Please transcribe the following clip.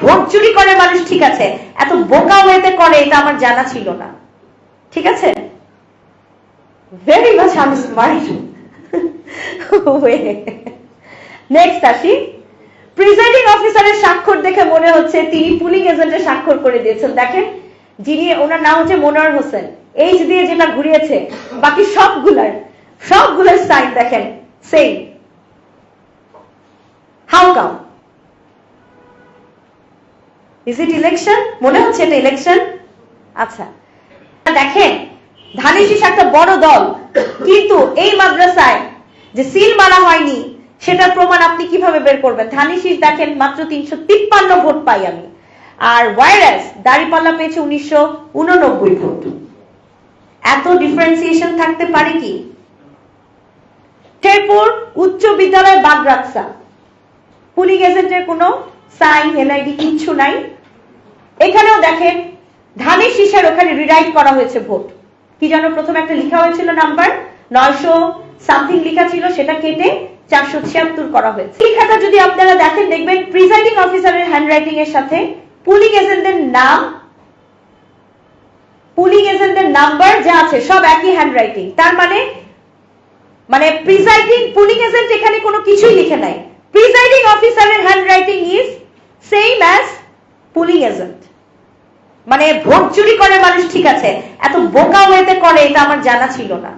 Vote চুরি করে মানুষ ঠিক আছে, এত বোকা ওয়েতে করে এটা আমার জানা ছিল না। ঠিক আছে, very much unsmart way. Next আসি, প্রিজাইডিং অফিসারের স্বাক্ষর দেখে মনে হচ্ছে তিনি পুলিং এজেন্টের স্বাক্ষর করে দিয়েছেন। দেখেন, যিনি, ওনার নাম হচ্ছে মনোয়ার হোসেন, এইচ দিয়ে যেটা ঘুরিয়েছে, বাকি সবগুলার সাইন দেখেন same. How come? Is it election? মনে হচ্ছে এটা ইলেকশন। আচ্ছা দেখেন, ধানের একটা বড় দল, কিন্তু এই মাদ্রাসায় যে সিল মারা হয়নি সেটার প্রমাণ আপনি কিভাবে বের করবেন? ধানের শীষ দেখেন মাত্র 353 ভোট পাই আমি, আর ওয়াইরাস দাঁড়িপাল্লা পেয়েছে 1989 ভোট। এত ডিফারেন্সিয়েশন থাকতে পারে কি? শেরপুর উচ্চ বিদ্যালয় বাগরাকসা, পুলিং এজেন্টের কোনো সাইন এনআইডি কিচ্ছু নাই। এখানেও দেখেন ধানের শীষের ওখানে রিরাইট করা হয়েছে ভোট, কি যেন প্রথমে একটা লেখা হয়েছিল নাম্বার 900 সামথিং লেখা ছিল, সেটা কেটে 476 করা হয়েছে। লেখাটা যদি আপনারা দেখেন দেখবেন প্রিজাইডিং অফিসারের হ্যান্ডরাইটিং এর সাথে পুলিং এজেন্টের নাম, পুলিং এজেন্টের নাম্বার যা আছে সব একই হ্যান্ডরাইটিং। তার মানে প্রিজাইডিং পুলিং এজেন্ট এখানে কোনো কিছুই লিখে নাই, প্রিজাইডিং অফিসারের handwriting is same as polling agent. মানে ভোট চুরি করে মানুষ ঠিক আছে, এত বোকা ওয়েতে করে এটা আমার জানা ছিল না।